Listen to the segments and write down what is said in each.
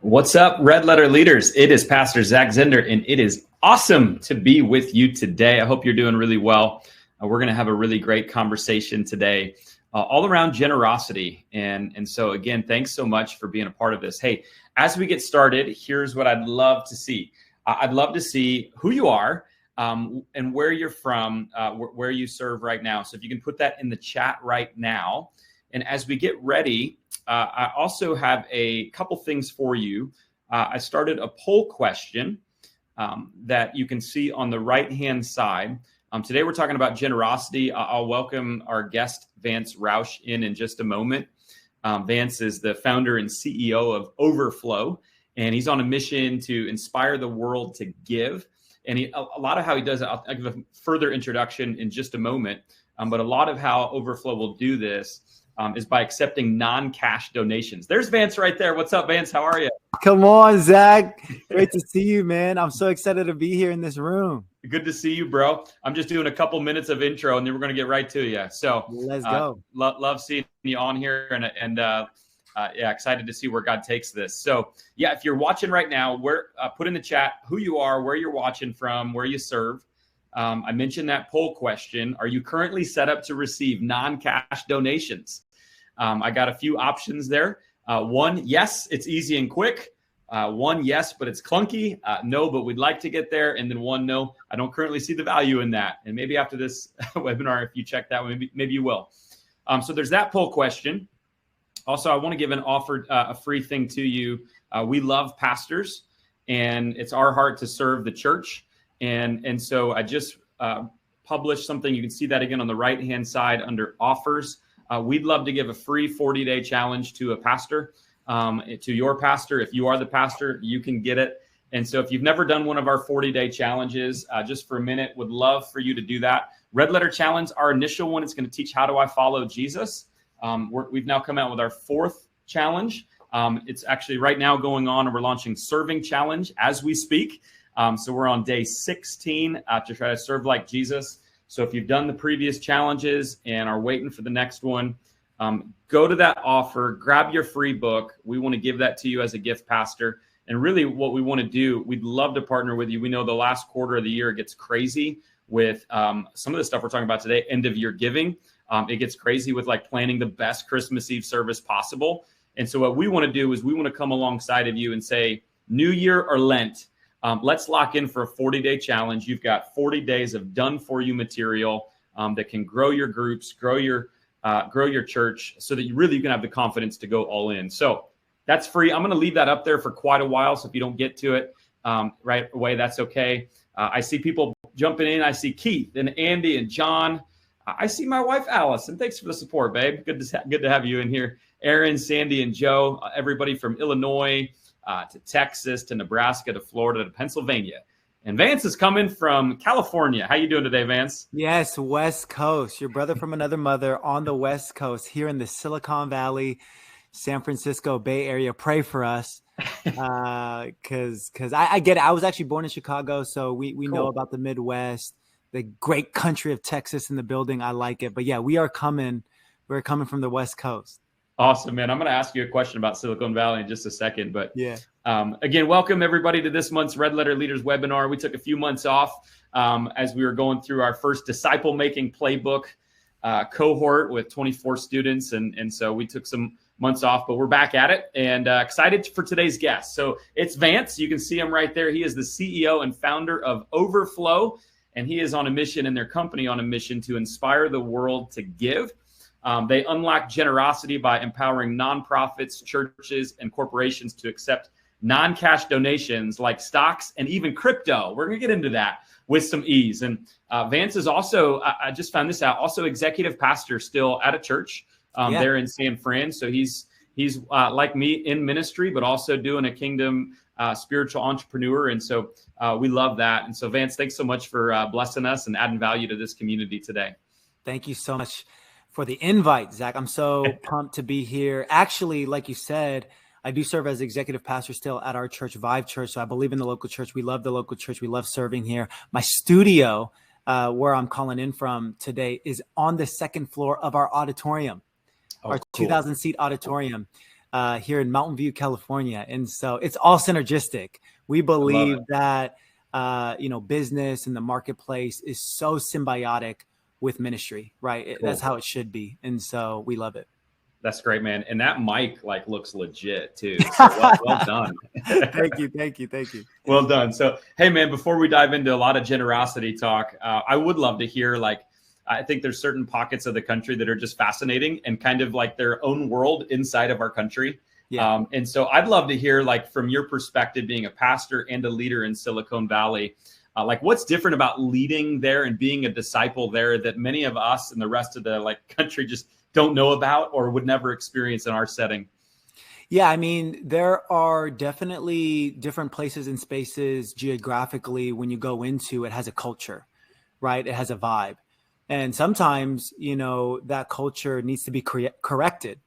What's up, Red Letter Leaders? It is Pastor Zach Zender, and it is awesome to be with you today. I hope you're doing really well. We're going to have a really great conversation today all around generosity. And so, again, thanks so much for being a part of this. Hey, as we get started, here's what I'd love to see. I'd love to see who you are and where you're from, where you serve right now. So if you can put that in the chat right now. And as we get ready, I also have a couple things for you. I started a poll question that you can see on the right-hand side. Today, we're talking about generosity. I'll welcome our guest, Vance Roush, in just a moment. Vance is the founder and CEO of Overflow, and he's on a mission to inspire the world to give. And a lot of how he does it, I'll give a further introduction in just a moment. But a lot of how Overflow will do this is by accepting non-cash donations. There's Vance right there. What's up, Vance? How are you? Come on, Zach. Great to see you, man. I'm so excited to be here in this room. Good to see you, bro. I'm just doing a couple minutes of intro, and then we're going to get right to you. So let's go. Love seeing you on here, and excited to see where God takes this. So yeah, if you're watching right now, put in the chat who you are, where you're watching from, where you serve. I mentioned that poll question. Are you currently set up to receive non-cash donations? I got a few options there. One, yes, it's easy and quick. One, yes, but it's clunky. No, but we'd like to get there. And then one, no, I don't currently see the value in that. And maybe after this webinar, if you check that one, maybe you will. So there's that poll question. Also, I want to give a free thing to you. We love pastors, and it's our heart to serve the church. And so I just published something. You can see that again on the right-hand side under offers. We'd love to give a free 40-day challenge to a pastor, to your pastor. If you are the pastor, you can get it. And so if you've never done one of our 40-day challenges, just for a minute, would love for you to do that. Red Letter Challenge, our initial one, is going to teach how do I follow Jesus. We've now come out with our fourth challenge. It's actually right now going on, and we're launching Serving Challenge as we speak. So we're on day 16 to try to serve like Jesus. So if you've done the previous challenges and are waiting for the next one, go to that offer, grab your free book. We want to give that to you as a gift, Pastor. And really what we want to do, we'd love to partner with you. We know the last quarter of the year gets crazy with some of the stuff we're talking about today, end of year giving. It gets crazy with like planning the best Christmas Eve service possible. And so what we want to do is we want to come alongside of you and say, New Year or Lent, let's lock in for a 40-day challenge. You've got 40 days of done-for-you material that can grow your groups, grow your church, so that you can have the confidence to go all in. So that's free. I'm going to leave that up there for quite a while. So if you don't get to it right away, that's okay. I see people jumping in. I see Keith and Andy and John. I see my wife, Alice, and thanks for the support, babe. Good to have you in here. Aaron, Sandy, and Joe, everybody from Illinois, to Texas, to Nebraska, to Florida, to Pennsylvania. And Vance is coming from California. How you doing today, Vance? Yes, West Coast. Your brother from another mother on the West Coast here in the Silicon Valley, San Francisco Bay Area. Pray for us because I get it. I was actually born in Chicago, so we cool. Know about the Midwest, the great country of Texas in the building. I like it. But yeah, we're coming from the West Coast. Awesome, man. I'm going to ask you a question about Silicon Valley in just a second. But yeah, again, welcome everybody to this month's Red Letter Leaders webinar. We took a few months off as we were going through our first disciple-making playbook cohort with 24 students. And so we took some months off, but we're back at it and excited for today's guest. So it's Vance. You can see him right there. He is the CEO and founder of Overflow, and he is on a mission, and their company on a mission to inspire the world to give. They unlock generosity by empowering nonprofits, churches, and corporations to accept non-cash donations like stocks and even crypto. We're going to get into that with some ease. And Vance is also, I just found this out, also executive pastor still at a church there in San Fran. So he's like me in ministry, but also doing a kingdom spiritual entrepreneur. And so we love that. And so Vance, thanks so much for blessing us and adding value to this community today. Thank you so much for the invite, Zach. I'm so pumped to be here. Actually, like you said, I do serve as executive pastor still at our church, Vive Church. So I believe in the local church. We love the local church. We love serving here. My studio, where I'm calling in from today, is on the second floor of our auditorium, our 2,000 seat auditorium. here in Mountain View, California. And so it's all synergistic. We I love believe it. that, business and the marketplace is so symbiotic with ministry, right? That's Cool. how it should be. And so we love it. That's great, man. And that mic like looks legit too. So well done. Thank you. Thank you. Thank you. Well done. So, hey, man, before we dive into a lot of generosity talk, I would love to hear, like, I think there's certain pockets of the country that are just fascinating and kind of like their own world inside of our country. Yeah. And so I'd love to hear, like, from your perspective, being a pastor and a leader in Silicon Valley, like what's different about leading there and being a disciple there that many of us and the rest of the like country just don't know about or would never experience in our setting? Yeah, I mean, there are definitely different places and spaces geographically when you go into it has a culture, right? It has a vibe. And sometimes, that culture needs to be corrected,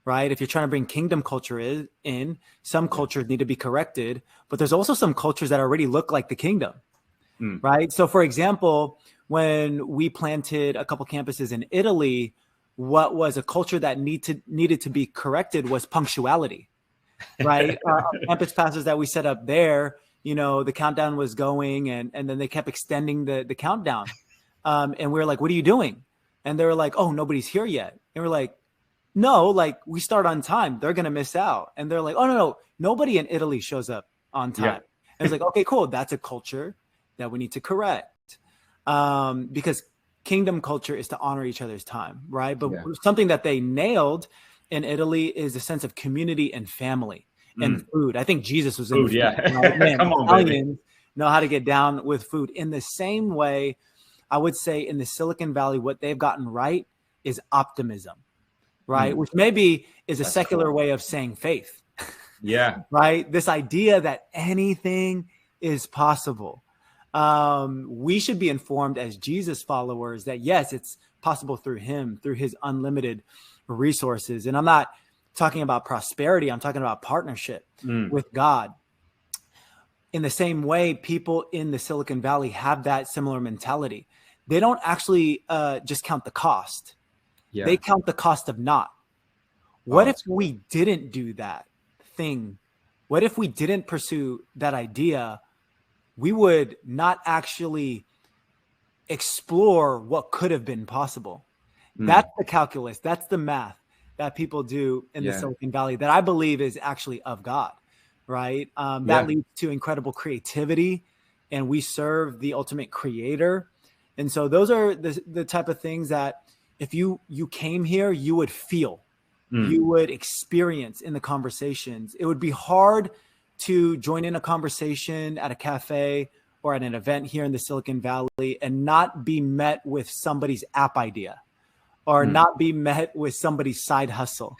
right? If you're trying to bring kingdom culture in, some cultures need to be corrected, but there's also some cultures that already look like the kingdom, right? So for example, when we planted a couple campuses in Italy, what was a culture that needed to be corrected was punctuality, right? Our campus pastors that we set up there, the countdown was going and then they kept extending the countdown. And we were like, what are you doing? And they were like, oh, nobody's here yet. And we're like, no, like we start on time. They're going to miss out. And they're like, oh, no, nobody in Italy shows up on time. Yeah. And it's like, okay, cool. That's a culture that we need to correct. Because kingdom culture is to honor each other's time, right? But something that they nailed in Italy is a sense of community and family and food. I think Jesus was in food. The food. Yeah. Man, Come on, Italians baby. know how to get down with food. In the same way, I would say in the Silicon Valley, what they've gotten right is optimism, right? Which maybe is a secular way of saying faith. Yeah. Right? This idea that anything is possible. We should be informed as Jesus followers that yes, it's possible through him, through his unlimited resources. And I'm not talking about prosperity. I'm talking about partnership with God. In the same way, people in the Silicon Valley have that similar mentality. They don't actually just count the cost. Yeah. They count the cost of not. What if we didn't do that thing? What if we didn't pursue that idea? We would not actually explore what could have been possible. That's the calculus. That's the math that people do in the Silicon Valley that I believe is actually of God, right? That leads to incredible creativity, and we serve the ultimate creator. And so those are the type of things that if you came here, you would feel, you would experience in the conversations. It would be hard to join in a conversation at a cafe or at an event here in the Silicon Valley and not be met with somebody's app idea or not be met with somebody's side hustle,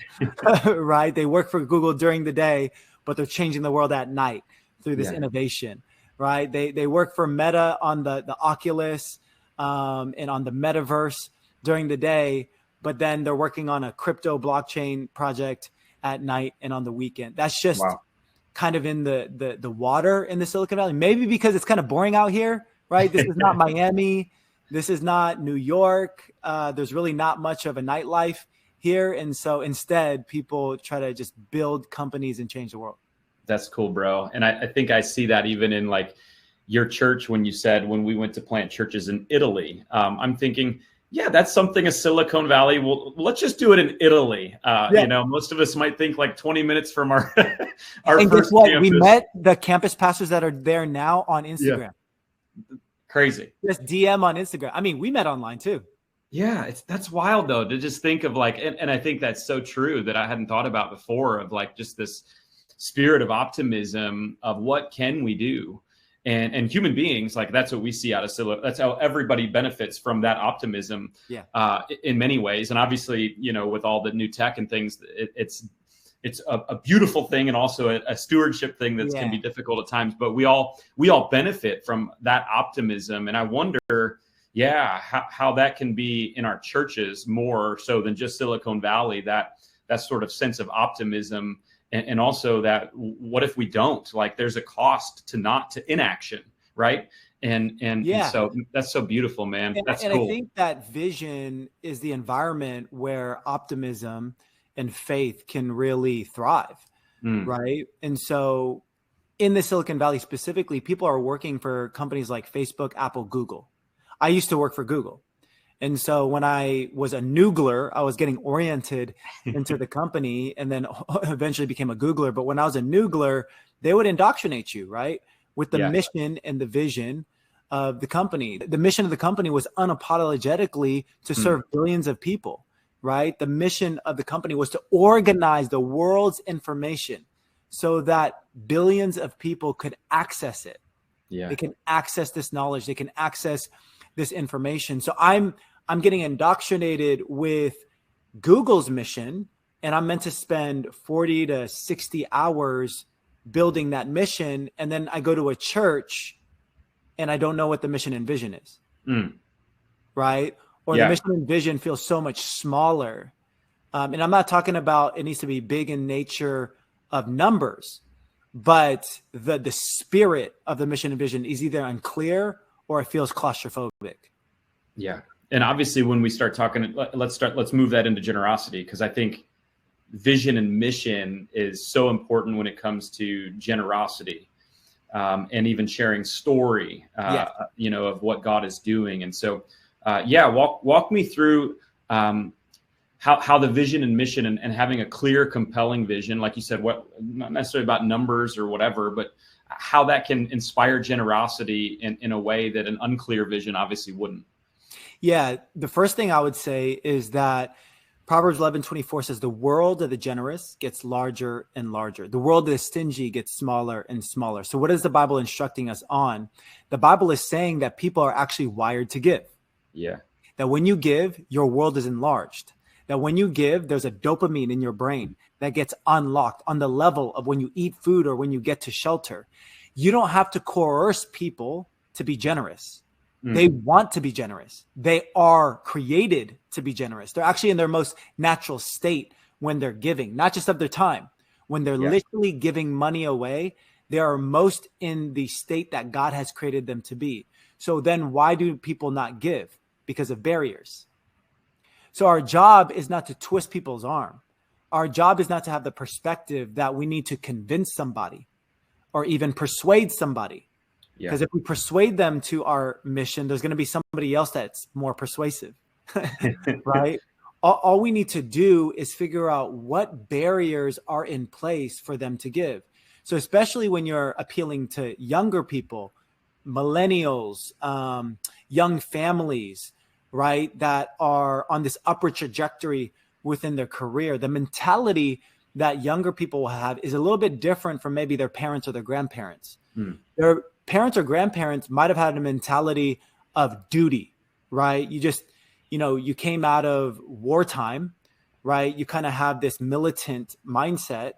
right? They work for Google during the day, but they're changing the world at night through this innovation, right? They work for Meta on the Oculus and on the metaverse during the day, but then they're working on a crypto blockchain project at night and on the weekend. That's just kind of in the water in the Silicon Valley, maybe because it's kind of boring out here, right? This is not Miami. This is not New York. There's really not much of a nightlife here. And so instead, people try to just build companies and change the world. That's cool, bro. And I think I see that even in like your church when you said when we went to plant churches in Italy. I'm thinking, yeah, that's something a Silicon Valley. Well, let's just do it in Italy. Most of us might think like 20 minutes from our and first guess what? campus. We met the campus pastors that are there now on Instagram. Yeah. Crazy. Just DM on Instagram. I mean, we met online too. Yeah, that's wild though, to just think of like, and I think that's so true that I hadn't thought about before of like just this spirit of optimism of what can we do. And human beings, like that's what we see out of Silicon. That's how everybody benefits from that optimism in many ways. And obviously, with all the new tech and things, it's a beautiful thing and also a stewardship thing that can be difficult at times. But we all benefit from that optimism. And I wonder, how that can be in our churches more so than just Silicon Valley, that sort of sense of optimism. And also that what if we don't, like there's a cost to inaction, right? And so that's so beautiful, man. That's cool. I think that vision is the environment where optimism and faith can really thrive, Mm. right? And so in the Silicon Valley specifically, people are working for companies like Facebook, Apple, Google. I used to work for Google. And so when I was a Noogler, I was getting oriented into the company and then eventually became a Googler. But when I was a Noogler, they would indoctrinate you, right? With the Yeah. mission and the vision of the company. The mission of the company was unapologetically to serve billions of people, right? The mission of the company was to organize the world's information so that billions of people could access it. Yeah. They can access this knowledge. They can access this information. So I'm getting indoctrinated with Google's mission, and I'm meant to spend 40 to 60 hours building that mission. And then I go to a church and I don't know what the mission and vision is. Right? Or the mission and vision feels so much smaller. And I'm not talking about it needs to be big in nature of numbers, but the spirit of the mission and vision is either unclear or it feels claustrophobic. Yeah. And obviously when we start talking, let's move that into generosity, because I think vision and mission is so important when it comes to generosity, and even sharing story, of what God is doing. And so, walk me through how the vision and mission and having a clear, compelling vision, like you said, what not necessarily about numbers or whatever, but how that can inspire generosity in a way that an unclear vision obviously wouldn't. Yeah. The first thing I would say is that Proverbs 11:24 says, the world of the generous gets larger and larger. The world of the stingy gets smaller and smaller. So what is the Bible instructing us on? The Bible is saying that people are actually wired to give. Yeah. That when you give, your world is enlarged. That when you give, there's a dopamine in your brain that gets unlocked on the level of when you eat food or when you get to shelter. You don't have to coerce people to be generous. They want to be generous. They are created to be generous. They're actually in their most natural state when they're giving, not just of their time. When they're literally giving money away, they are most in the state that God has created them to be. So then why do people not give? Because of barriers. So our job is not to twist people's arm. Our job is not to have the perspective that we need to convince somebody or even persuade somebody. Because if we persuade them to our mission, there's going to be somebody else that's more persuasive, right? All we need to do is figure out what barriers are in place for them to give. So especially when you're appealing to younger people, millennials, young families, right, that are on this upward trajectory within their career, the mentality that younger people will have is a little bit different from maybe their parents or their grandparents. Their parents or grandparents might have had a mentality of duty, right? You just, you came out of wartime, right? You kind of have this militant mindset.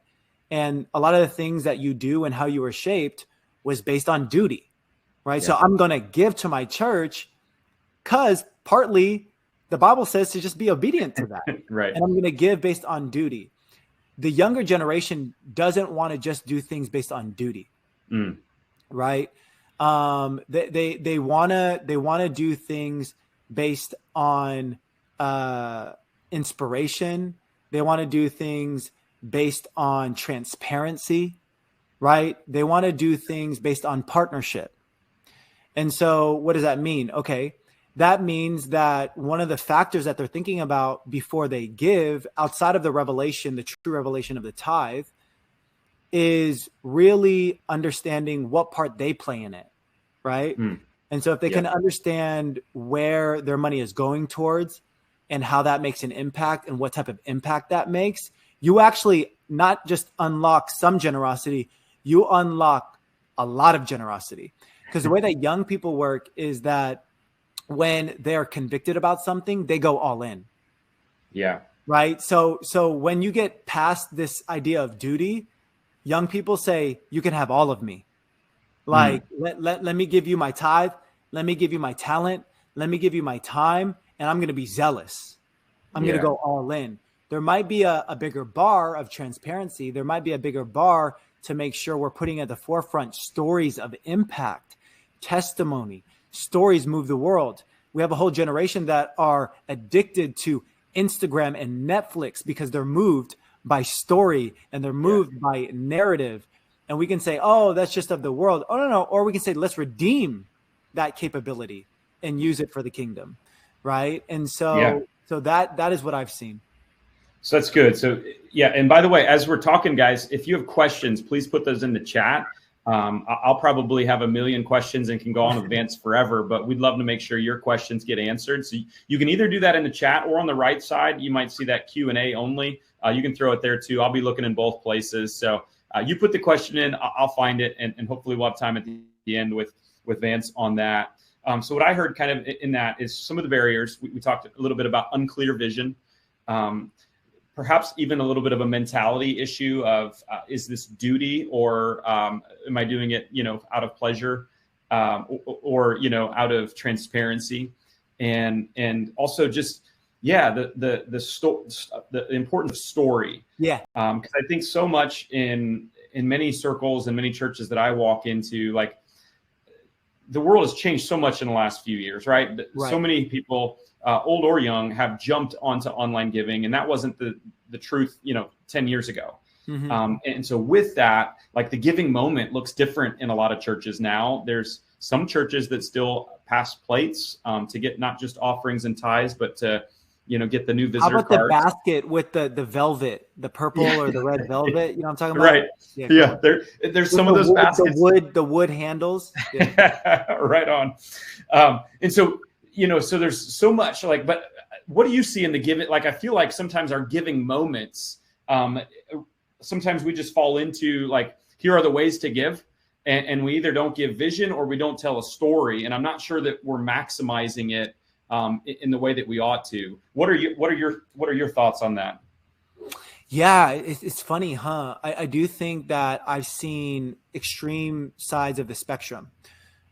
And a lot of the things that you do and how you were shaped was based on duty, right? So I'm going to give to my church because partly the Bible says to just be obedient to that. Right. And I'm going to give based on duty. The younger generation doesn't want to just do things based on duty. Right. They want to do things based on inspiration. They want to do things based on transparency, right? They want to do things based on partnership. And so what does that mean? Okay. That means that one of the factors that they're thinking about before they give, outside of the revelation, the true revelation of the tithe, is really understanding what part they play in it, right? And so if they can understand where their money is going towards and how that makes an impact and what type of impact that makes, you actually not just unlock some generosity, you unlock a lot of generosity. Because the way that young people work is that when they're convicted about something, they go all in. Yeah. Right. So when you get past this idea of duty, young people say, you can have all of me. Like, let me give you my tithe. Let me give you my talent. Let me give you my time. And I'm going to be zealous. I'm going to go all in. There might be a bigger bar of transparency. There might be a bigger bar to make sure we're putting at the forefront stories of impact, testimony. Stories move the world. We have a whole generation that are addicted to Instagram and Netflix because they're moved by story and they're moved by narrative. And we can say, oh, that's just of the world. Oh, no. Or we can say, let's redeem that capability and use it for the kingdom. Right. And so that is what I've seen. So that's good. So yeah. And by the way, as we're talking, guys, if you have questions, please put those in the chat. I'll probably have a million questions and can go on advance forever, but we'd love to make sure your questions get answered. So you can either do that in the chat or on the right side, you might see that Q&A only. You can throw it there too. I'll be looking in both places. So you put the question in, I'll find it, and hopefully we'll have time at the end with Vance on that. So what I heard kind of in that is some of the barriers. We talked a little bit about unclear vision, perhaps even a little bit of a mentality issue of is this duty or am I doing it, out of pleasure or out of transparency, and also just the importance of story. Because I think so much in many circles and many churches that I walk into, like, the world has changed so much in the last few years, right? So many people, old or young, have jumped onto online giving, and that wasn't the truth, 10 years ago. Mm-hmm. And so with that, like, the giving moment looks different in a lot of churches now. There's some churches that still pass plates to get not just offerings and tithes, but to get the new visitor cards. How about cards. the basket with the velvet, the purple or the red velvet? You know what I'm talking about? Right. Yeah. There's some of those baskets. The wood handles. Yeah. Right on. And so, so there's so much, like, but what do you see in the giving? Like, I feel like sometimes our giving moments, sometimes we just fall into, like, here are the ways to give. And we either don't give vision or we don't tell a story. And I'm not sure that we're maximizing it in the way that we ought to. What are your thoughts on that? Yeah, it's funny, huh? I do think that I've seen extreme sides of the spectrum,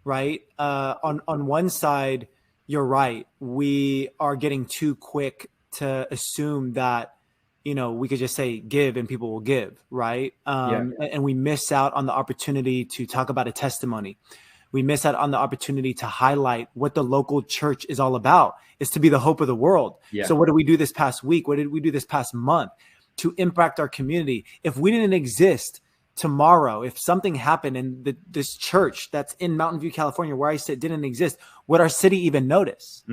right? On one side, you're right. We are getting too quick to assume that, we could just say give and people will give, right? And we miss out on the opportunity to talk about a testimony. We miss out on the opportunity to highlight what the local church is all about, is to be the hope of the world. Yeah. So what did we do this past week? What did we do this past month to impact our community? If we didn't exist tomorrow, if something happened and this church that's in Mountain View, California, where I sit, didn't exist, would our city even notice?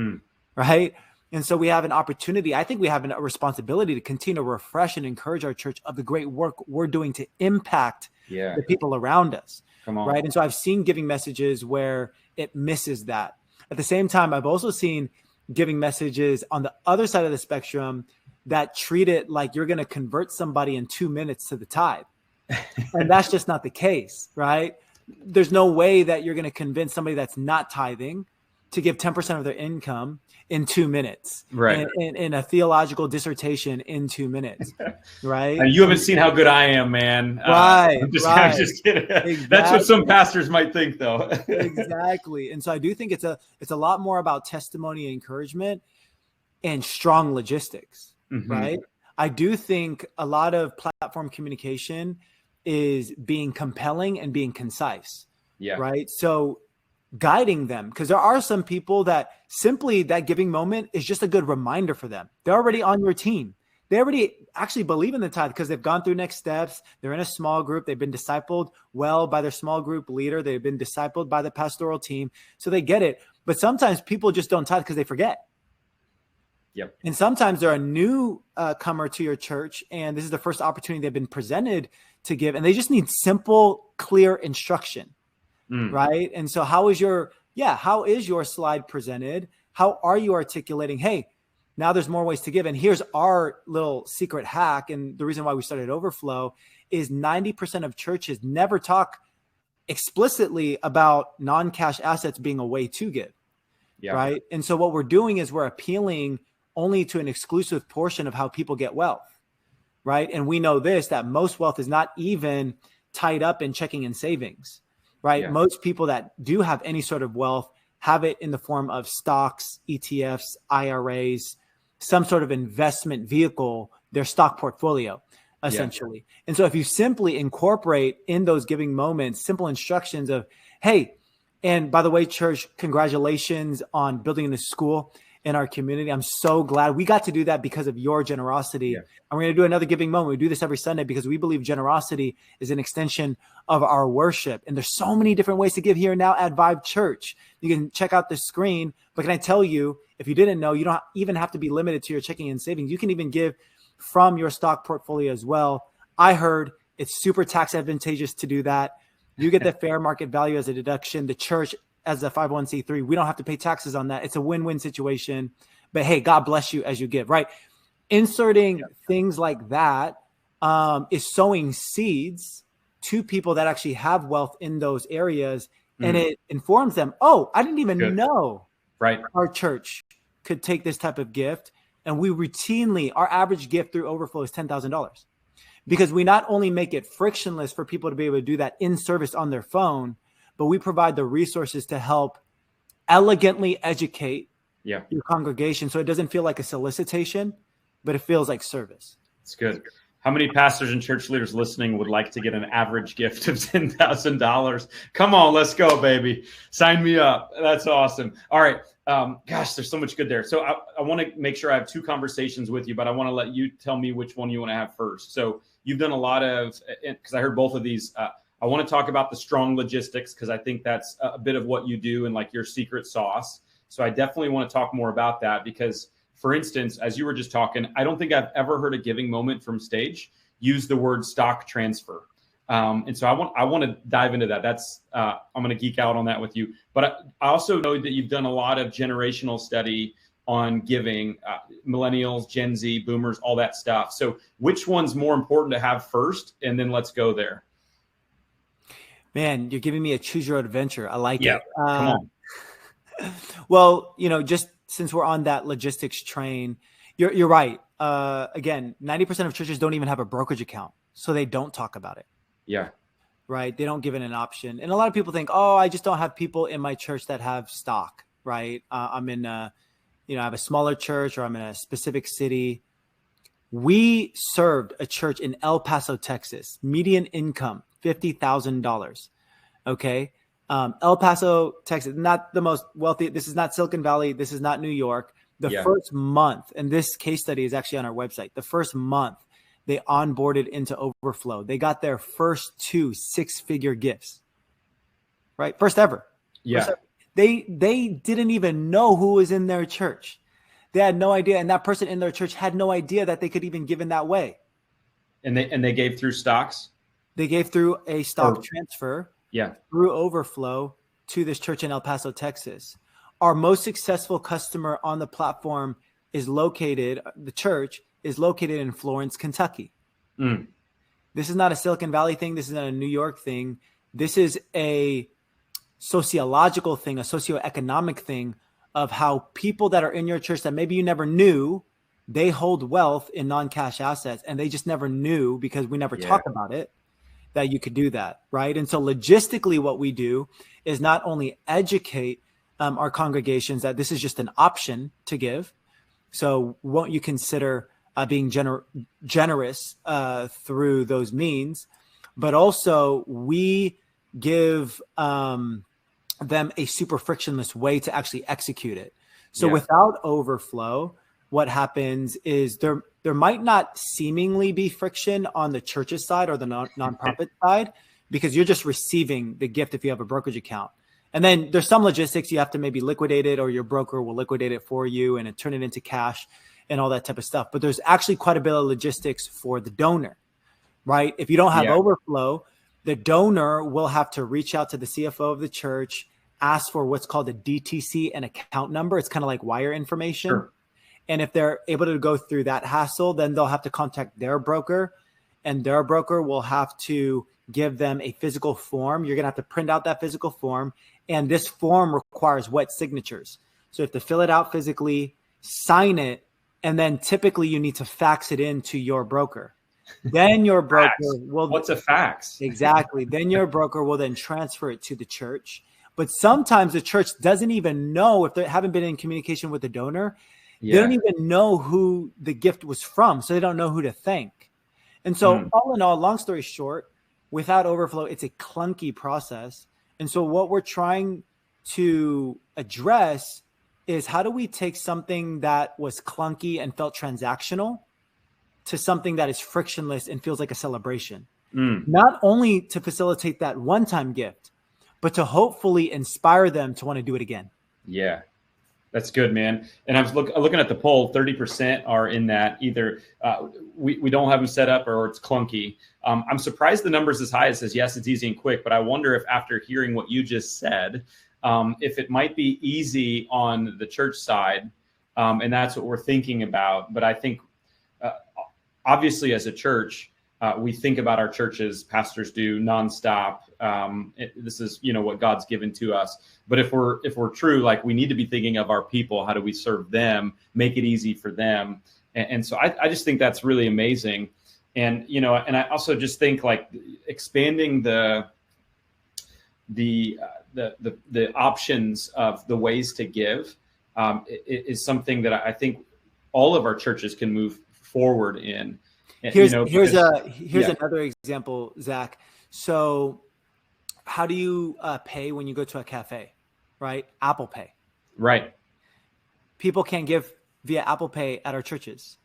Right? And so we have an opportunity. I think we have a responsibility to continue to refresh and encourage our church of the great work we're doing to impact the people around us. Right. And so I've seen giving messages where it misses that. At the same time, I've also seen giving messages on the other side of the spectrum that treat it like you're going to convert somebody in 2 minutes to the tithe. And that's just not the case, right? There's no way that you're going to convince somebody that's not tithing to give 10% of their income in 2 minutes, right? In a theological dissertation in 2 minutes, right? You haven't seen how good I am, man. Right. I'm just kidding. Exactly. That's what some pastors might think, though. Exactly. And so I do think it's a lot more about testimony and encouragement and strong logistics, right? I do think a lot of platform communication is being compelling and being concise, right? So guiding them, because there are some people that simply that giving moment is just a good reminder for them. They're already on your team. They already actually believe in the tithe because they've gone through next steps. They're in a small group. They've been discipled well by their small group leader. They've been discipled by the pastoral team. So they get it. But sometimes people just don't tithe because they forget. Yep. And sometimes they're a new comer to your church, and this is the first opportunity they've been presented to give, and they just need simple, clear instruction. Right. And so how is your slide presented? How are you articulating, hey, now there's more ways to give. And here's our little secret hack. And the reason why we started Overflow is 90% of churches never talk explicitly about non-cash assets being a way to give. Right. And so what we're doing is we're appealing only to an exclusive portion of how people get wealth. Right. And we know that most wealth is not even tied up in checking and savings. Right. Most people that do have any sort of wealth have it in the form of stocks, ETFs, IRAs, some sort of investment vehicle, their stock portfolio, essentially. And so if you simply incorporate in those giving moments, simple instructions of, hey, and by the way, church, congratulations on building a school. in our community. I'm so glad we got to do that because of your generosity. Yeah. And we're going to do another giving moment. We do this every Sunday because we believe generosity is an extension of our worship. And there's so many different ways to give here now at Vibe Church. You can check out the screen. But can I tell you, if you didn't know, you don't even have to be limited to your checking and savings. You can even give from your stock portfolio as well. I heard it's super tax advantageous to do that. You get the fair market value as a deduction. The church, as a 501c3, we don't have to pay taxes on that. It's a win-win situation. But hey, God bless you as you give, right? Inserting things like that is sowing seeds to people that actually have wealth in those areas. And it informs them, oh, I didn't even know our church could take this type of gift. And we routinely, our average gift through Overflow is $10,000. Because we not only make it frictionless for people to be able to do that in service on their phone, but we provide the resources to help elegantly educate your congregation so it doesn't feel like a solicitation, but it feels like service. It's good. How many pastors and church leaders listening would like to get an average gift of $10,000? Come on, let's go, baby. Sign me up. That's awesome. All right. Gosh, there's so much good there. So I want to make sure I have two conversations with you, but I want to let you tell me which one you want to have first. So you've done a lot of, because I heard both of these. I want to talk about the strong logistics because I think that's a bit of what you do and like your secret sauce. So I definitely want to talk more about that because, for instance, as you were just talking, I don't think I've ever heard a giving moment from stage use the word stock transfer. And so I want to dive into that. That's I'm going to geek out on that with you. But I also know that you've done a lot of generational study on giving, millennials, Gen Z, boomers, all that stuff. So which one's more important to have first? And then let's go there. Man, you're giving me a choose your own adventure. I like it. Come on. Well, just since we're on that logistics train, you're right. Again, 90% of churches don't even have a brokerage account, so they don't talk about it. Yeah. Right. They don't give it an option. And a lot of people think, oh, I just don't have people in my church that have stock. Right. I'm in, I have a smaller church or I'm in a specific city. We served a church in El Paso, Texas, median income, $50,000. Okay. El Paso, Texas, not the most wealthy. This is not Silicon Valley. This is not New York. The first month, and this case study is actually on our website. The first month they onboarded into Overflow. They got their first 2 6-figure gifts, right? First ever. Yeah. First ever. They didn't even know who was in their church. They had no idea. And that person in their church had no idea that they could even give in that way. And they gave through stocks? They gave through a stock transfer through Overflow to this church in El Paso, Texas. Our most successful customer on the platform the church is located in Florence, Kentucky. This is not a Silicon Valley thing. This is not a New York thing. This is a sociological thing, a socioeconomic thing of how people that are in your church that maybe you never knew, they hold wealth in non-cash assets and they just never knew because we never talked about it, that you could do that, right? And so logistically what we do is not only educate our congregations that this is just an option to give. So won't you consider being generous through those means, but also we give them a super frictionless way to actually execute it. So without Overflow, what happens is there might not seemingly be friction on the church's side or the nonprofit side because you're just receiving the gift if you have a brokerage account. And then there's some logistics. You have to maybe liquidate it or your broker will liquidate it for you and turn it into cash and all that type of stuff. But there's actually quite a bit of logistics for the donor, right? If you don't have Overflow, the donor will have to reach out to the CFO of the church, ask for what's called a DTC and account number. It's kind of like wire information. Sure. And if they're able to go through that hassle, then they'll have to contact their broker and their broker will have to give them a physical form. You're going to have to print out that physical form. And this form requires wet signatures. So you have to fill it out physically, sign it, and then typically you need to fax it in to your broker. Then your broker will... What's a fax? Exactly. Then your broker will then transfer it to the church. But sometimes the church doesn't even know, if they haven't been in communication with the donor, they don't even know who the gift was from. So they don't know who to thank. And so all in all, long story short, without Overflow, it's a clunky process. And so what we're trying to address is how do we take something that was clunky and felt transactional to something that is frictionless and feels like a celebration? Not only to facilitate that one-time gift, but to hopefully inspire them to want to do it again. Yeah. That's good, man. And I was looking at the poll. 30% are in that either we don't have them set up or it's clunky. I'm surprised the number's as high as says yes, it's easy and quick. But I wonder if after hearing what you just said, if it might be easy on the church side, and that's what we're thinking about. But I think obviously as a church, we think about our churches, pastors do nonstop. This is, what God's given to us. But if we're true, like we need to be thinking of our people. How do we serve them? Make it easy for them. And so I just think that's really amazing. And, and I also just think like expanding the options of the ways to give is something that I think all of our churches can move forward in. Here's another example, Zach. So how do you pay when you go to a cafe, right? Apple Pay. Right. People can't give via Apple Pay at our churches,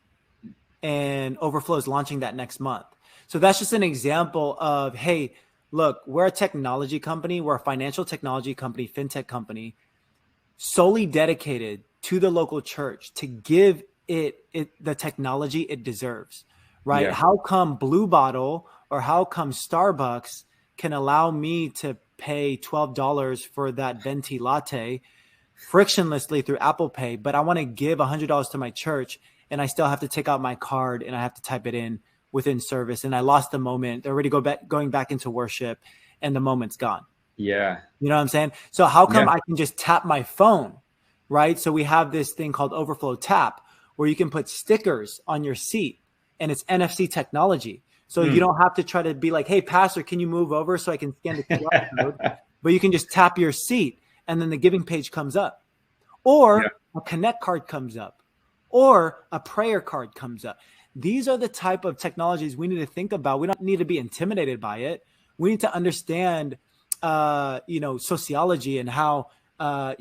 and Overflow is launching that next month. So that's just an example of, hey, look, we're a technology company. We're a financial technology company, fintech company, solely dedicated to the local church to give it the technology it deserves. Right? Yeah. How come Blue Bottle or how come Starbucks can allow me to pay $12 for that venti latte frictionlessly through Apple Pay, but I want to give $100 to my church and I still have to take out my card and I have to type it in within service, and I lost the moment. They're already going back into worship and the moment's gone. Yeah. You know what I'm saying? So how come I can just tap my phone, right? So we have this thing called Overflow Tap where you can put stickers on your seat. And it's NFC technology. So you don't have to try to be like, hey, pastor, can you move over so I can scan the QR code? But you can just tap your seat and then the giving page comes up. Or a Connect card comes up. Or a prayer card comes up. These are the type of technologies we need to think about. We don't need to be intimidated by it. We need to understand, sociology and how, a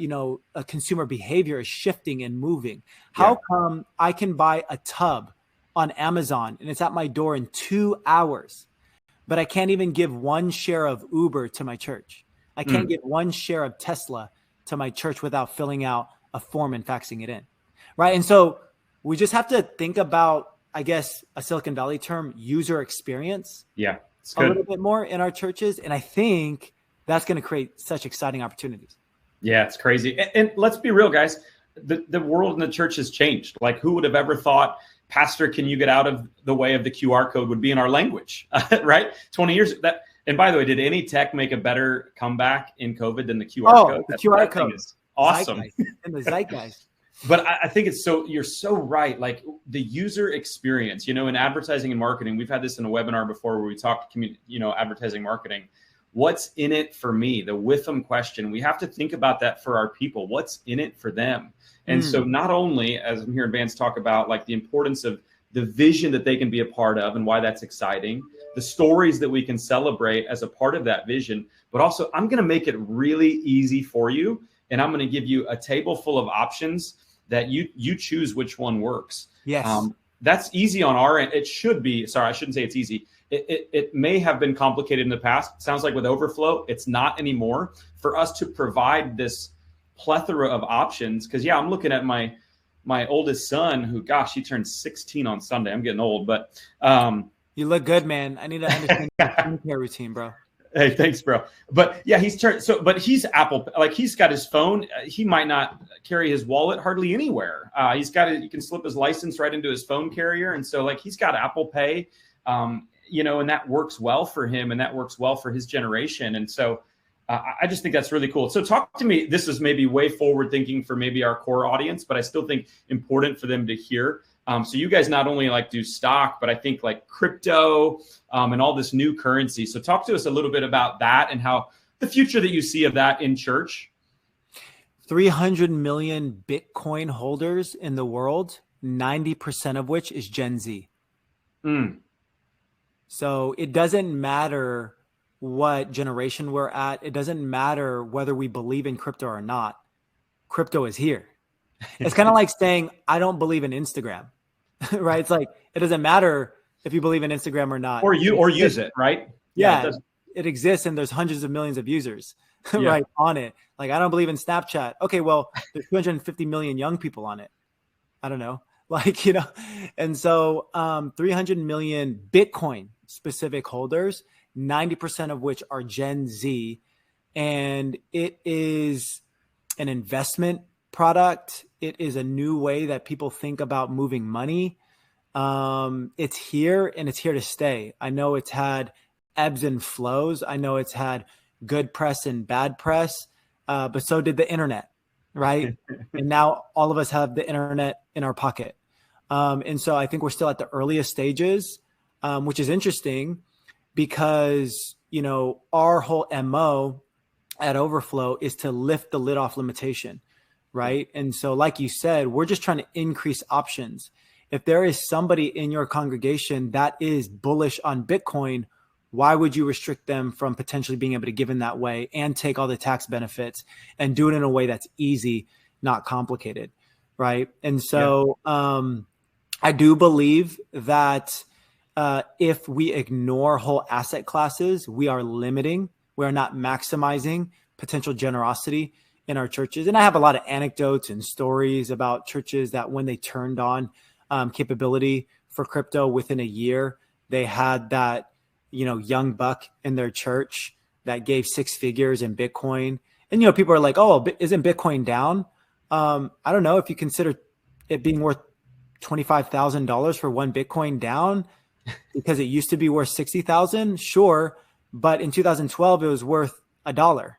consumer behavior is shifting and moving. How come I can buy a tub on Amazon and it's at my door in 2 hours, but I can't even give one share of Uber to my church? I can't give one share of Tesla to my church without filling out a form and faxing it in. Right. And so we just have to think about, I guess, a Silicon Valley term, user experience. Yeah. It's good. A little bit more in our churches. And I think that's going to create such exciting opportunities. Yeah, it's crazy. And let's be real, guys. The world and the church has changed. Like, who would have ever thought, Pastor, can you get out of the way of the QR code would be in our language, right? 20 years. And by the way, did any tech make a better comeback in COVID than the QR code? The QR code is awesome. And the zeitgeist. But I think you're so right. Like the user experience, in advertising and marketing, we've had this in a webinar before where we talked, advertising marketing. What's in it for me? The with them question. We have to think about that for our people. What's in it for them? And so not only, as I'm hearing Vance talk about, like the importance of the vision that they can be a part of and why that's exciting, the stories that we can celebrate as a part of that vision, but also I'm going to make it really easy for you. And I'm going to give you a table full of options that you choose which one works. Yes. That's easy on our end. It should be. Sorry, I shouldn't say it's easy. It may have been complicated in the past. Sounds like with Overflow, it's not anymore. For us to provide this plethora of options, because I'm looking at my oldest son, who, gosh, he turned 16 on Sunday. I'm getting old, but you look good, man. I need to understand your skincare routine, bro. Hey, thanks, bro. But yeah, but he's Apple, like he's got his phone. He might not carry his wallet hardly anywhere. You can slip his license right into his phone carrier. And so like, he's got Apple Pay, and that works well for him and that works well for his generation. And so I just think that's really cool. So talk to me. This is maybe way forward thinking for maybe our core audience, but I still think important for them to hear. So you guys not only like do stock, but I think like crypto and all this new currency. So talk to us a little bit about that and how the future that you see of that in church. 300 million Bitcoin holders in the world, 90% of which is Gen Z. So it doesn't matter what generation we're at. It doesn't matter whether we believe in crypto or not. Crypto is here. It's kind of like saying, I don't believe in Instagram, right? It's like, it doesn't matter if you believe in Instagram or not. Or use it, right? Yeah. Yeah, it exists and there's hundreds of millions of users Yeah. right on it. Like, I don't believe in Snapchat. Okay, well, there's 250 million young people on it. I don't know. Like, and so 300 million Bitcoin specific holders, 90% of which are Gen Z. And it is an investment product. It is a new way that people think about moving money. It's here and it's here to stay. I know it's had ebbs and flows. I know it's had good press and bad press, but so did the internet, right? And now all of us have the internet in our pocket. And so I think we're still at the earliest stages, which is interesting because, our whole MO at Overflow is to lift the lid off limitation, right? And so like you said, we're just trying to increase options. If there is somebody in your congregation that is bullish on Bitcoin, why would you restrict them from potentially being able to give in that way and take all the tax benefits and do it in a way that's easy, not complicated, right? And so I do believe that if we ignore whole asset classes, we are limiting, we are not maximizing potential generosity in our churches. And I have a lot of anecdotes and stories about churches that when they turned on capability for crypto within a year, they had that, young buck in their church that gave 6 figures in Bitcoin. And, people are like, oh, isn't Bitcoin down? I don't know if you consider it being worth $25,000 for one Bitcoin down because it used to be worth 60,000. Sure. But in 2012, it was worth $1.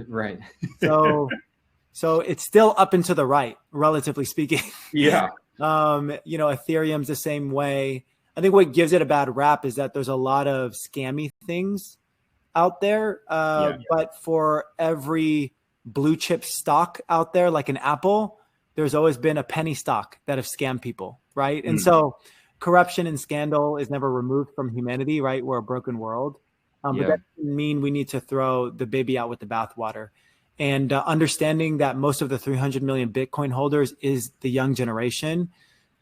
Right. So it's still up and to the right, relatively speaking. Yeah. Ethereum's the same way. I think what gives it a bad rap is that there's a lot of scammy things out there. But for every blue chip stock out there, like an Apple, there's always been a penny stock that have scammed people, right? And so corruption and scandal is never removed from humanity, right? We're a broken world. But that doesn't mean we need to throw the baby out with the bathwater. And understanding that most of the 300 million Bitcoin holders is the young generation,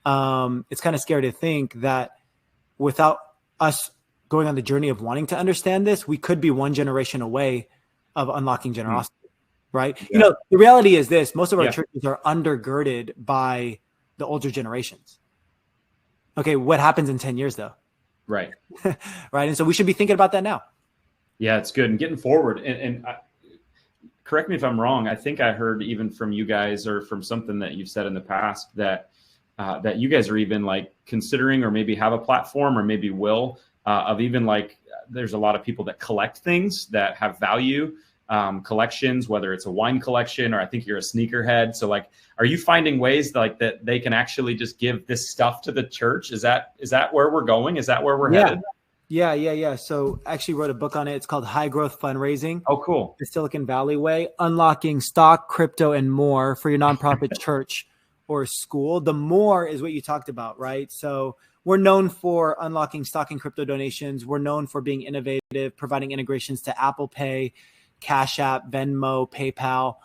it's kind of scary to think that without us going on the journey of wanting to understand this, we could be one generation away of unlocking generosity, right? Yeah. The reality is this: most of our churches are undergirded by the older generations. Okay, what happens in 10 years though? Right. Right. And so we should be thinking about that now. Yeah, it's good. And getting forward. And correct me if I'm wrong. I think I heard even from you guys or from something that you've said in the past that you guys are even like considering or maybe have a platform or maybe will of even like there's a lot of people that collect things that have value, collections, whether it's a wine collection or I think you're a sneakerhead. So like, are you finding ways like that they can actually just give this stuff to the church? Is that where we're going? Is that where we're headed? Yeah. So I actually wrote a book on it. It's called High Growth Fundraising. Oh, cool. The Silicon Valley Way, unlocking stock, crypto, and more for your nonprofit church or school. The more is what you talked about, right? So we're known for unlocking stock and crypto donations. We're known for being innovative, providing integrations to Apple Pay, Cash App, Venmo, PayPal,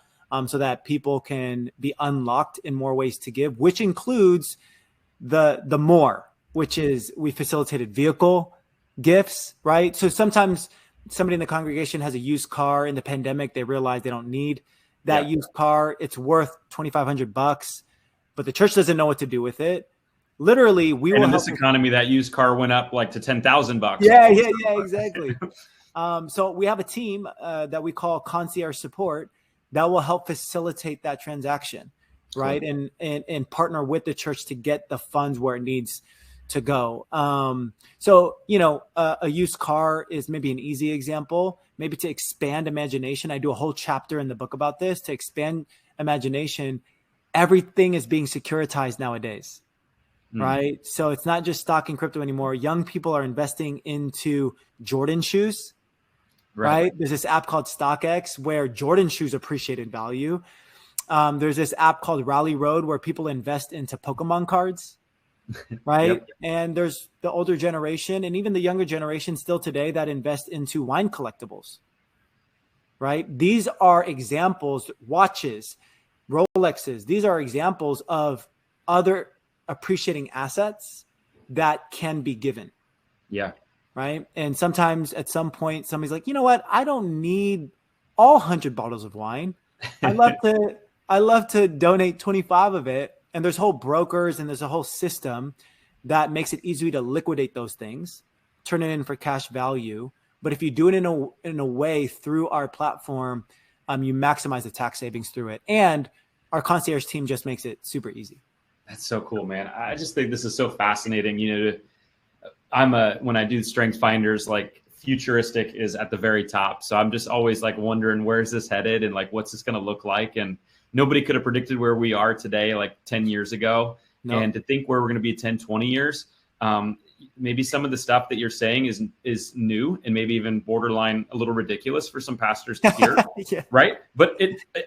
so that people can be unlocked in more ways to give, which includes the more, which is we facilitated vehicle gifts, right? So sometimes somebody in the congregation has a used car in the pandemic. They realize they don't need that used car. It's worth $2,500, but the church doesn't know what to do with it. Literally, we will. In this economy, that used car went up like to $10,000. Yeah, exactly. So we have a team that we call concierge support that will help facilitate that transaction, right? Cool. And partner with the church to get the funds where it needs to go. So, a used car is maybe an easy example. Maybe to expand imagination. I do a whole chapter in the book about this. To expand imagination, everything is being securitized nowadays, right? So it's not just stock and crypto anymore. Young people are investing into Jordan shoes, right? There's this app called StockX where Jordan shoes appreciate in value. There's this app called Rally Road where people invest into Pokemon cards, right? And there's the older generation and even the younger generation still today that invest into wine collectibles, right? These are examples, watches. Rolexes. These are examples of other appreciating assets that can be given. Yeah. Right. And sometimes at some point, somebody's like, you know what? I don't need all 100 bottles of wine. I love to donate 25 of it. And there's whole brokers and there's a whole system that makes it easy to liquidate those things, turn it in for cash value. But if you do it in a way through our platform, you maximize the tax savings through it. And our concierge team just makes it super easy. That's so cool, man. I just think this is so fascinating. When I do strength finders, like futuristic is at the very top. So I'm just always like wondering, where's this headed and like, what's this going to look like? And nobody could have predicted where we are today, like 10 years ago. No. And to think where we're going to be 10, 20 years, maybe some of the stuff that you're saying is new and maybe even borderline a little ridiculous for some pastors to hear. Yeah. Right. But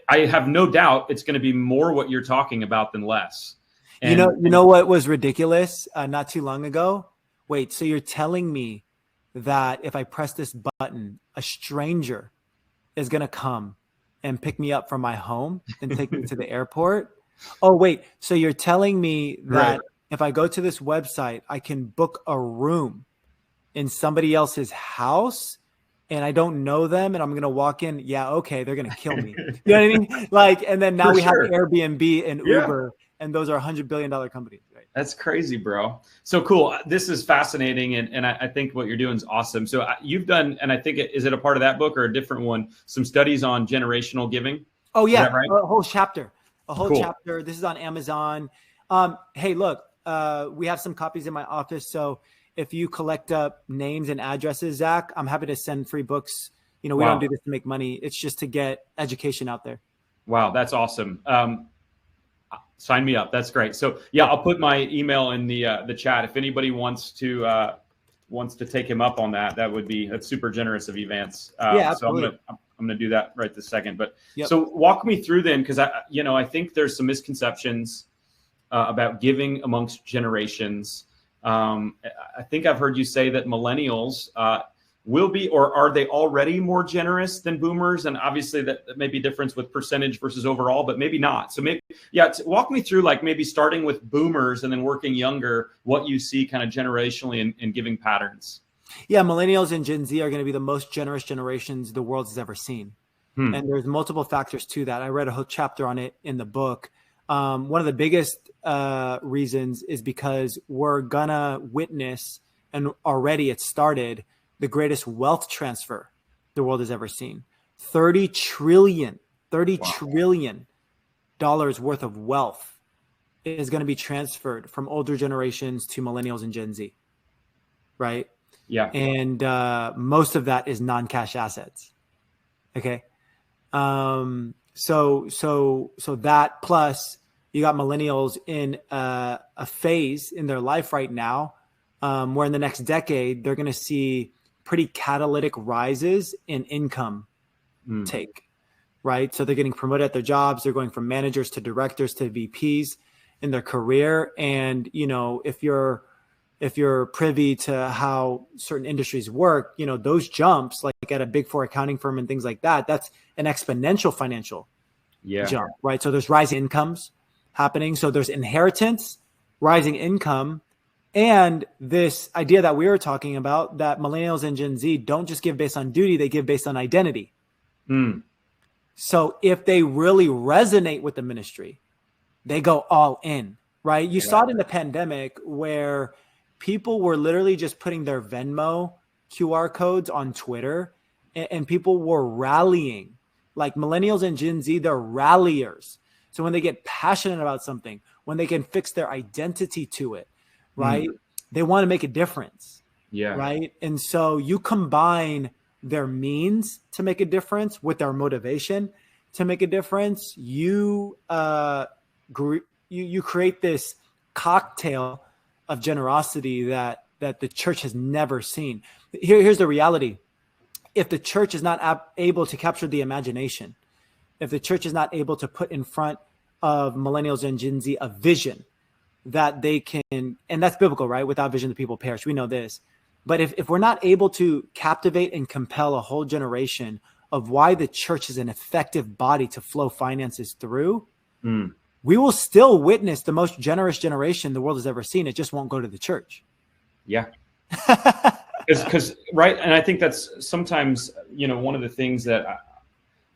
I have no doubt it's going to be more what you're talking about than less. And, you know what was ridiculous not too long ago? Wait, so you're telling me that if I press this button, a stranger is going to come and pick me up from my home and take me to the airport? Oh, wait, so you're telling me that if I go to this website, I can book a room in somebody else's house and I don't know them and I'm going to walk in? Yeah, okay, they're going to kill me. You know what I mean? Like, and then now we have Airbnb and Uber, and those are $100 billion companies. Right? That's crazy, bro. So cool. This is fascinating. And I think what you're doing is awesome. So you've done, and I think, is it a part of that book or a different one, some studies on generational giving? Oh, yeah. Right? A whole chapter. Chapter. This is on Amazon. Hey, look, we have some copies in my office. So if you collect up names and addresses, Zach, I'm happy to send free books. We don't do this to make money. It's just to get education out there. Wow. That's awesome. Sign me up. That's great. So yeah, I'll put my email in the chat. If anybody wants to take him up on that, that's super generous of you, Vance. Absolutely. So I'm gonna do that right this second. But So walk me through then, because I think there's some misconceptions about giving amongst generations. I think I've heard you say that millennials will be, or are they already more generous than boomers? And obviously that may be difference with percentage versus overall, but maybe not. So walk me through, like maybe starting with boomers and then working younger, what you see kind of generationally in giving patterns. Yeah, millennials and Gen Z are going to be the most generous generations the world has ever seen. And there's multiple factors to that. I read a whole chapter on it in the book. One of the biggest reasons is because we're going to witness, and already it started, the greatest wealth transfer the world has ever seen. $30 trillion worth of wealth is going to be transferred from older generations to millennials and Gen Z. Right? Yeah. And most of that is non-cash assets. Okay. So that, plus you got millennials in a phase in their life right now where in the next decade, they're going to see pretty catalytic rises in income take, right? So they're getting promoted at their jobs. They're going from managers to directors to VPs in their career. And, if you're privy to how certain industries work, those jumps, like at a Big Four accounting firm and things like that, that's an exponential financial jump, right? So there's rising incomes happening. So there's inheritance, rising income, and this idea that we were talking about, that millennials and Gen Z don't just give based on duty, they give based on identity. So if they really resonate with the ministry, they go all in, right? You saw it in the pandemic where people were literally just putting their Venmo QR codes on Twitter, and people were rallying. Like millennials and Gen Z, they're ralliers. So when they get passionate about something, when they can fix their identity to it, right? They want to make a difference. Yeah. Right. And so you combine their means to make a difference with their motivation to make a difference. You create this cocktail of generosity that the church has never seen. Here's the reality. If the church is not able to capture the imagination, if the church is not able to put in front of millennials and Gen Z a vision that they can, and that's biblical, right? Without vision, the people perish. We know this. But if we're not able to captivate and compel a whole generation of why the church is an effective body to flow finances through, Mm. We will still witness the most generous generation the world has ever seen. It just won't go to the church. Yeah. Because right. And I think that's sometimes, one of the things that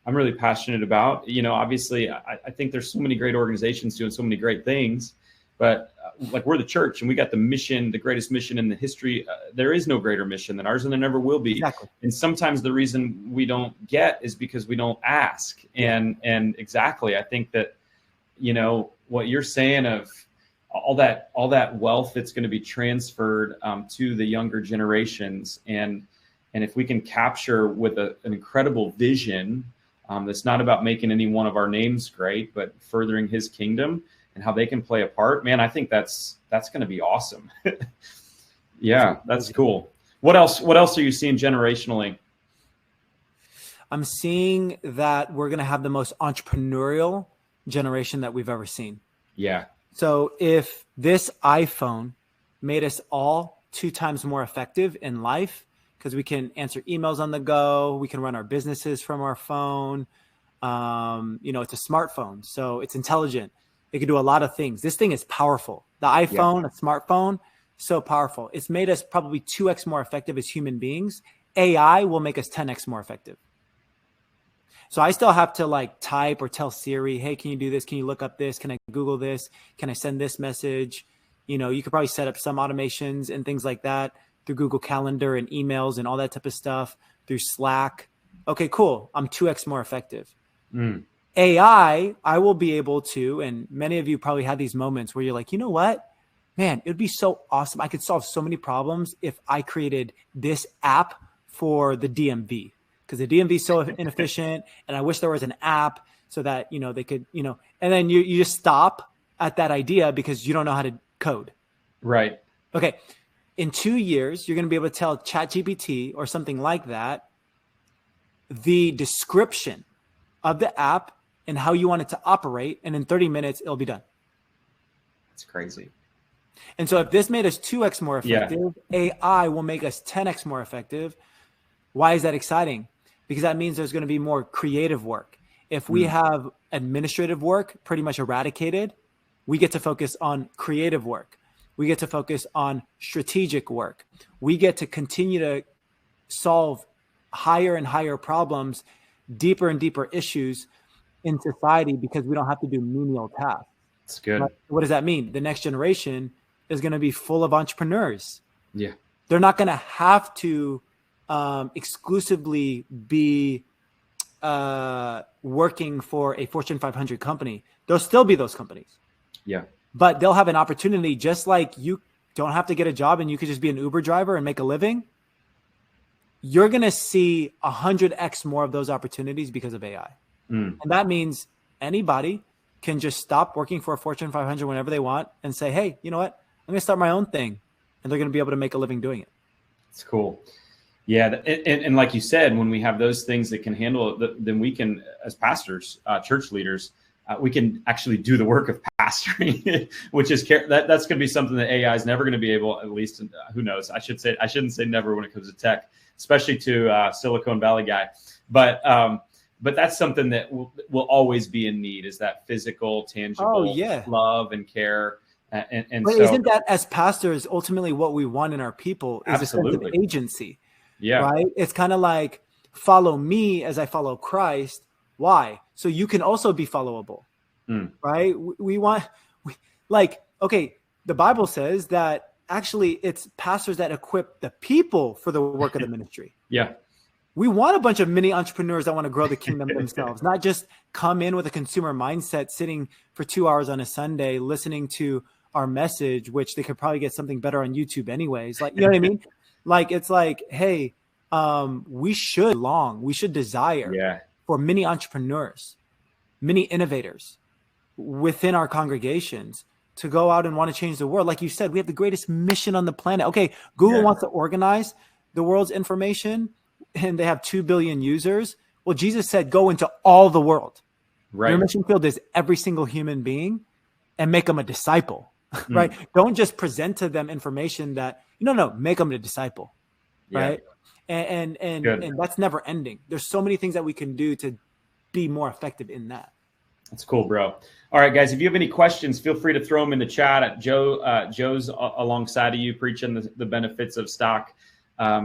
I'm really passionate about. Obviously, I think there's so many great organizations doing so many great things, but like we're the church and we got the mission, the greatest mission in the history. There is no greater mission than ours, and there never will be. Exactly. And sometimes the reason we don't get is because we don't ask. And exactly, I think that what you're saying of all that wealth that's going to be transferred to the younger generations, and if we can capture with an incredible vision. That's not about making any one of our names great, but furthering his kingdom and how they can play a part. Man, I think that's going to be awesome. Yeah, that's cool. What else are you seeing generationally? I'm seeing that we're going to have the most entrepreneurial generation that we've ever seen. Yeah. So if this iPhone made us all 2 times more effective in life, because we can answer emails on the go, we can run our businesses from our phone. It's a smartphone, so it's intelligent. It can do a lot of things. This thing is powerful. The iPhone, a smartphone, so powerful. It's made us probably 2x more effective as human beings. AI will make us 10x more effective. So I still have to type or tell Siri, hey, can you do this? Can you look up this? Can I Google this? Can I send this message? You could probably set up some automations and things like that through Google Calendar and emails and all that type of stuff, through Slack. Okay, cool. I'm 2x more effective. AI, I will be able to, and many of you probably had these moments where you're like, you know what? Man, it would be so awesome. I could solve so many problems if I created this app for the DMV, because the DMV is so inefficient. And I wish there was an app so that, they could, and then you just stop at that idea because you don't know how to code. Right. Okay. In 2 years, you're going to be able to tell ChatGPT or something like that the description of the app and how you want it to operate. And in 30 minutes, it'll be done. That's crazy. And so if this made us 2x more effective, AI will make us 10x more effective. Why is that exciting? Because that means there's going to be more creative work. If we have administrative work pretty much eradicated, we get to focus on creative work. We get to focus on strategic work. We get to continue to solve higher and higher problems, deeper and deeper issues in society because we don't have to do menial tasks. That's good. But what does that mean? The next generation is going to be full of entrepreneurs. Yeah. They're not going to have to exclusively be working for a Fortune 500 company. There'll still be those companies. Yeah. But they'll have an opportunity, just like you don't have to get a job and you could just be an Uber driver and make a living. You're going to see 100x more of those opportunities because of AI. And that means anybody can just stop working for a Fortune 500 whenever they want and say, hey, you know what? I'm going to start my own thing. And they're going to be able to make a living doing it. It's cool. Yeah. And like you said, when we have those things that can handle it, then we can, as pastors, church leaders, we can actually do the work of pastoring, which is that's going to be something that AI is never going to be able, at least, who knows? I shouldn't say never when it comes to tech, especially to Silicon Valley guy. But that's something that will always be in need, is that physical, tangible love and care. And but so, isn't that, as pastors, ultimately what we want in our people is absolutely. a sense of agency? Yeah. Right? It's kind of like, follow me as I follow Christ. Why? So you can also be followable, right? The Bible says that actually it's pastors that equip the people for the work of the ministry. Yeah. We want a bunch of mini entrepreneurs that want to grow the kingdom themselves, not just come in with a consumer mindset, sitting for 2 hours on a Sunday, listening to our message, which they could probably get something better on YouTube anyways. Like, you know what I mean? It's like, hey, we should desire for many entrepreneurs, many innovators within our congregations to go out and want to change the world. Like you said, we have the greatest mission on the planet. Okay, Google wants to organize the world's information and they have 2 billion users. Well, Jesus said, go into all the world. Right. Your mission field is every single human being, and make them a disciple, right? Don't just present to them information that, make them a disciple, right? And that's never ending. There's so many things that we can do to be more effective in that. That's cool, bro. All right, guys, if you have any questions, feel free to throw them in the chat. Joe's alongside of you preaching the benefits of stock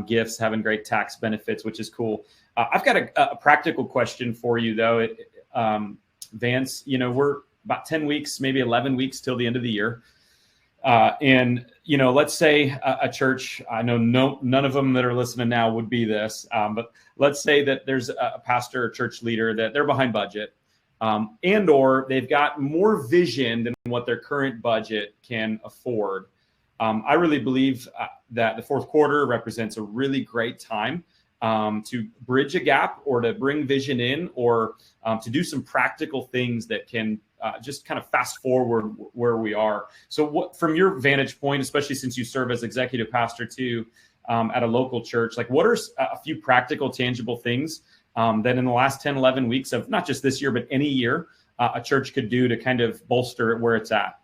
gifts, having great tax benefits, which is cool. I've got a practical question for you, though. Vance, we're about 10 weeks, maybe 11 weeks till the end of the year. And, let's say a church, I know none of them that are listening now would be this, but let's say that there's a pastor or church leader that they're behind budget. And or they've got more vision than what their current budget can afford. I really believe that the fourth quarter represents a really great time to bridge a gap or to bring vision in or to do some practical things that can just kind of fast forward where we are. So what, from your vantage point, especially since you serve as executive pastor too at a local church, like what are a few practical, tangible things that in the last 10, 11 weeks of not just this year, but any year, a church could do to kind of bolster it where it's at?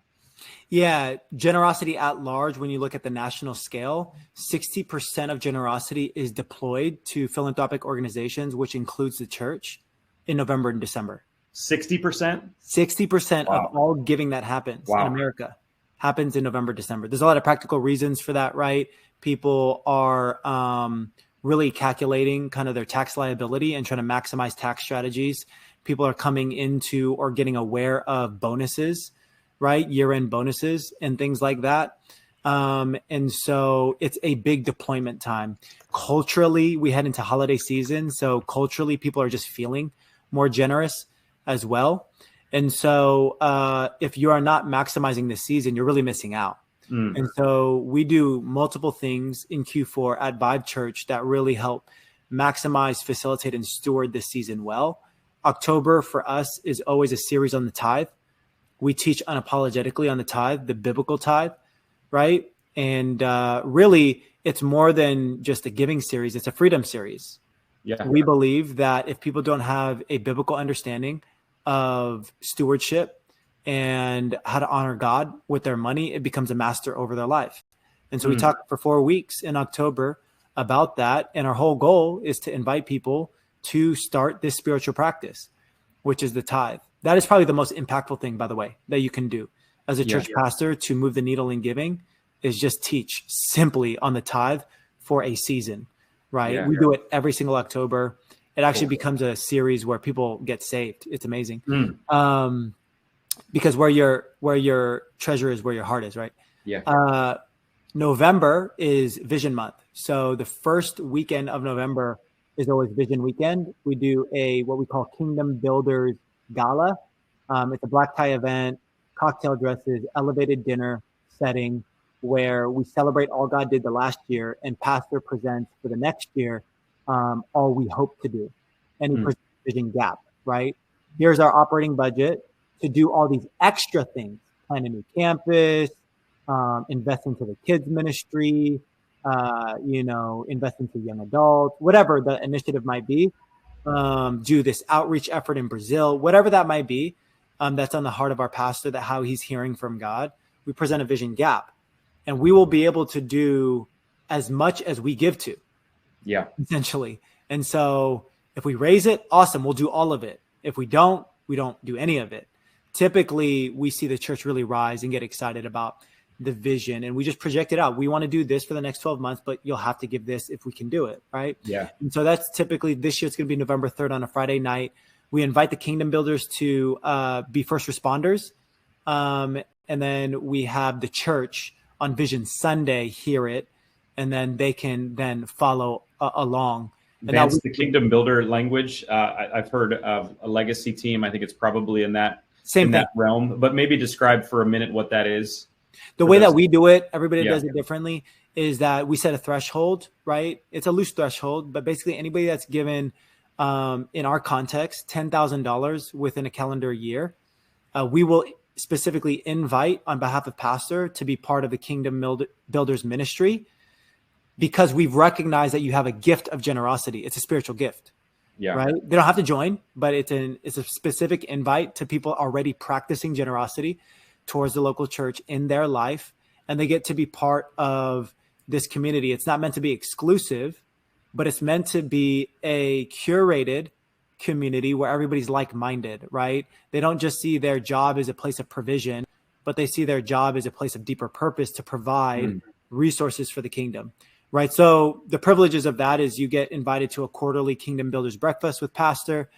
Yeah, generosity at large, when you look at the national scale, 60% of generosity is deployed to philanthropic organizations, which includes the church, in November and December. 60%? 60% Wow. of all giving that happens Wow. in America happens in November, December. There's a lot of practical reasons for that, right? People are really calculating kind of their tax liability and trying to maximize tax strategies. People are coming into or getting aware of bonuses, right? Year-end bonuses and things like that. And so it's a big deployment time. Culturally, we head into holiday season. So culturally, people are just feeling more generous as well. And so if you are not maximizing this season, you're really missing out. And so we do multiple things in Q4 at Vibe Church that really help maximize, facilitate, and steward this season well. October for us is always a series on the tithe. We teach unapologetically on the tithe, the biblical tithe, right? And really, it's more than just a giving series. It's a freedom series. Yeah. We believe that if people don't have a biblical understanding of stewardship and how to honor God with their money, it becomes a master over their life. And so we talked for 4 weeks in October about that. And our whole goal is to invite people to start this spiritual practice, which is the tithe. That is probably the most impactful thing, by the way, that you can do as a church pastor to move the needle in giving is just teach simply on the tithe for a season, right? Yeah. We do it every single October. It actually becomes a series where people get saved. It's amazing. Because where your treasure is, where your heart is, right? Yeah. November is Vision Month. So the first weekend of November is always Vision Weekend. We do what we call Kingdom Builders Gala. It's a black tie event, cocktail dresses, elevated dinner setting where we celebrate all God did the last year and pastor presents for the next year all we hope to do. And he presents Vision Gap, right? Here's our operating budget to do all these extra things, plan a new campus, invest into the kids ministry, invest into young adults, whatever the initiative might be, do this outreach effort in Brazil, whatever that might be, that's on the heart of our pastor, that how he's hearing from God. We present a vision gap, and we will be able to do as much as we give to, essentially. And so if we raise it, awesome, we'll do all of it. If we don't do any of it. Typically, we see the church really rise and get excited about the vision, and we just project it out. We want to do this for the next 12 months, but you'll have to give this if we can do it, right? Yeah. And so that's typically, this year it's going to be November 3rd on a Friday night. We invite the kingdom builders to be first responders. And then we have the church on Vision Sunday hear it, and then they can then follow along. And Vance, the kingdom builder language, I've heard of a legacy team. I think it's probably in that that realm, but maybe describe for a minute what that is. The way that we do it, everybody does it differently, is that we set a threshold, right? It's a loose threshold, but basically anybody that's given, in our context, $10,000 within a calendar year, we will specifically invite on behalf of pastor to be part of the Kingdom Builders ministry, because we've recognized that you have a gift of generosity. It's a spiritual gift. Yeah. Right. They don't have to join, but it's a specific invite to people already practicing generosity towards the local church in their life. And they get to be part of this community. It's not meant to be exclusive, but it's meant to be a curated community where everybody's like-minded, right? They don't just see their job as a place of provision, but they see their job as a place of deeper purpose to provide resources for the kingdom, right? So the privileges of that is you get invited to a quarterly Kingdom Builders breakfast with pastor.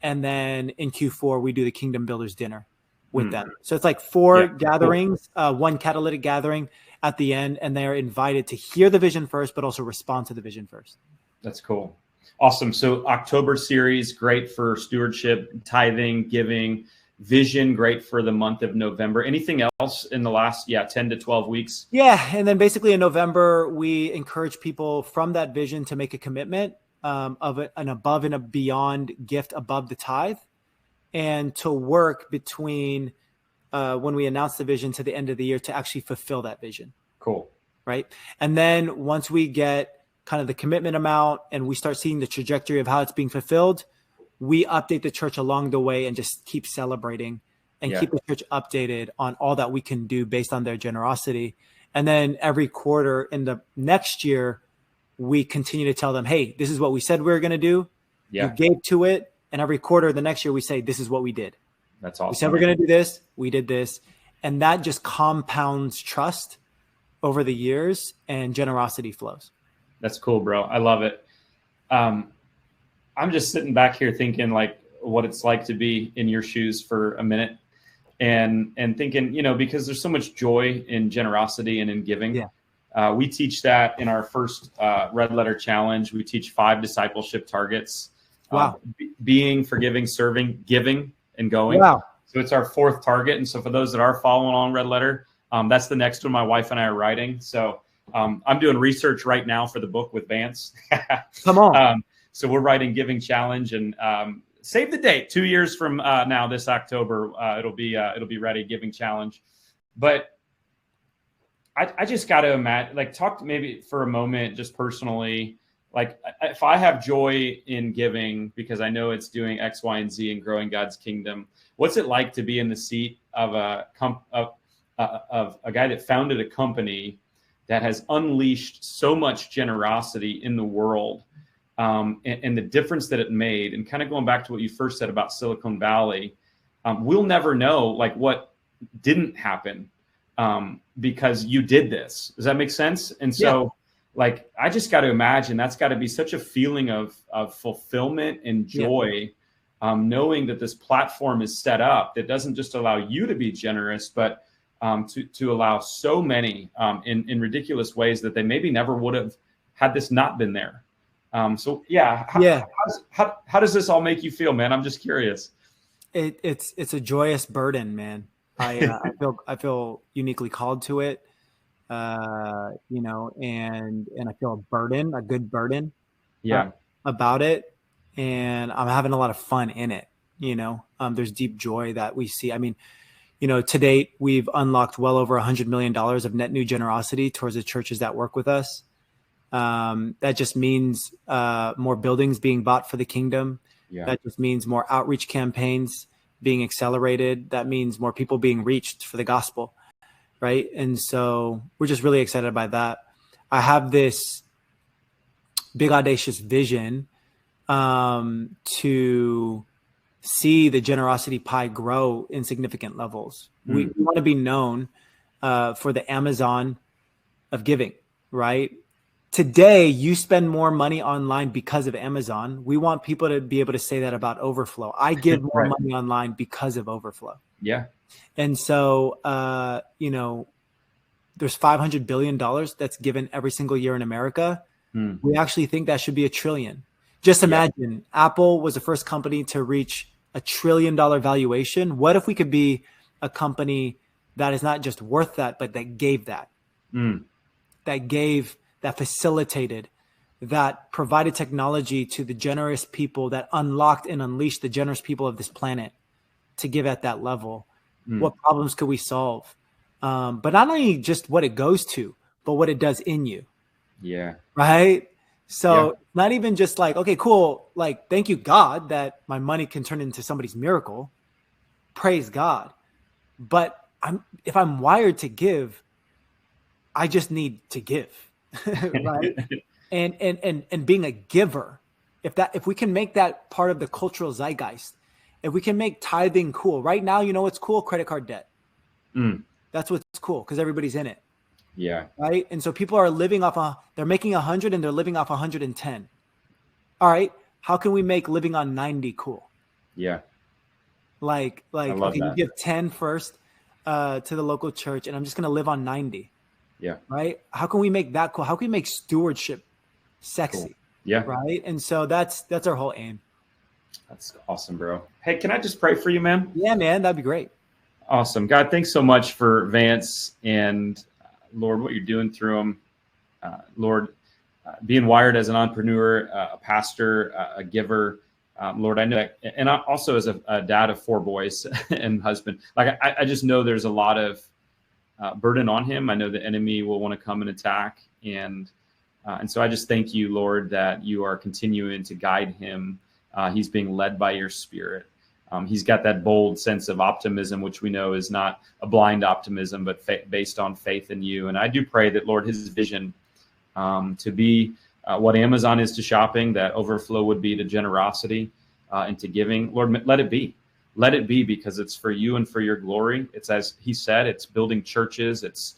And then in Q4, we do the Kingdom Builders dinner with them. So it's like 4 gatherings, one catalytic gathering at the end, and they're invited to hear the vision first, but also respond to the vision first. That's cool. Awesome. So October series, great for stewardship, tithing, giving, vision, great for the month of November. Anything else in the last 10 to 12 weeks? Yeah. And then basically in November, we encourage people from that vision to make a commitment of an above and a beyond gift above the tithe, and to work between when we announce the vision to the end of the year to actually fulfill that vision. Cool. Right. And then once we get kind of the commitment amount and we start seeing the trajectory of how it's being fulfilled, we update the church along the way and just keep celebrating and keep the church updated on all that we can do based on their generosity. And then every quarter in the next year, we continue to tell them, hey, this is what we said we were going to do. You gave to it. And every quarter the next year, we say, this is what we did. That's awesome. We said we're going to do this. We did this. And that just compounds trust over the years, and generosity flows. That's cool, bro. I love it. I'm just sitting back here thinking like what it's like to be in your shoes for a minute and thinking, because there's so much joy in generosity and in giving. We teach that in our first Red Letter Challenge. We teach 5 discipleship targets. Wow. Being, forgiving, serving, giving, and going. Wow. So it's our 4th target. And so for those that are following along Red Letter, that's the next one my wife and I are writing. So I'm doing research right now for the book with Vance. Come on. So we're writing Giving Challenge, and save the date. 2 years from now, this October, it'll be ready. Giving Challenge. But I just got to imagine, like, talk maybe for a moment, just personally, like if I have joy in giving because I know it's doing X, Y, and Z and growing God's kingdom, what's it like to be in the seat of a guy that founded a company that has unleashed so much generosity in the world, and the difference that it made? And kind of going back to what you first said about Silicon Valley, we'll never know like what didn't happen because you did this. Does that make sense? And so like, I just got to imagine that's got to be such a feeling of fulfillment and joy, knowing that this platform is set up that doesn't just allow you to be generous, but to allow so many in ridiculous ways that they maybe never would have had this not been there. How does this all make you feel, man? I'm just curious. It's a joyous burden, man. I feel uniquely called to it, and I feel a good burden, about it, and I'm having a lot of fun in it. There's deep joy that we see. I mean, to date, we've unlocked well over $100 million of net new generosity towards the churches that work with us. That just means more buildings being bought for the kingdom. That just means more outreach campaigns being accelerated. That means more people being reached for the gospel, right? And so we're just really excited by that. I have this big audacious vision to see the generosity pie grow in significant levels. We want to be known for the Amazon of giving, right? Today, you spend more money online because of Amazon. We want people to be able to say that about Overflow. I give more money online because of Overflow. Yeah. And so, there's $500 billion that's given every single year in America. We actually think that should be $1 trillion. Just imagine Apple was the first company to reach $1 trillion valuation. What if we could be a company that is not just worth that, but that gave that, that facilitated, that provided technology to the generous people, that unlocked and unleashed the generous people of this planet to give at that level? What problems could we solve? But not only just what it goes to, but what it does in you. Yeah. Right. So not even just like, okay, cool. Like, thank you, God, that my money can turn into somebody's miracle. Praise God. But if I'm wired to give, I just need to give. Right. And being a giver if we can make that part of the cultural zeitgeist, if we can make tithing cool. Right now, you know what's cool? Credit card debt. That's what's cool because everybody's in it. Yeah. Right. And so people are living off they're making 100 and they're living off 110. All right. How can we make living on 90 cool? Yeah. Like okay, you give 10 first to the local church, and I'm just gonna live on 90. Yeah. Right. How can we make that cool? How can we make stewardship sexy? Cool. Yeah. Right. And so that's our whole aim. That's awesome, bro. Hey, can I just pray for you, man? Yeah, man, that'd be great. Awesome. God, thanks so much for Vance and Lord, what you're doing through him. Lord, being wired as an entrepreneur, a pastor, a giver. Lord, I know that, and I also as a dad of 4 boys and husband, like I just know there's a lot of burden on him. I know the enemy will want to come and attack. And so I just thank you, Lord, that you are continuing to guide him. He's being led by your Spirit. He's got that bold sense of optimism, which we know is not a blind optimism, but based on faith in you. And I do pray that, Lord, his vision to be what Amazon is to shopping, that overflow would be to generosity and to giving. Lord, let it be. Let it be, because it's for you and for your glory. It's, as he said, it's building churches. It's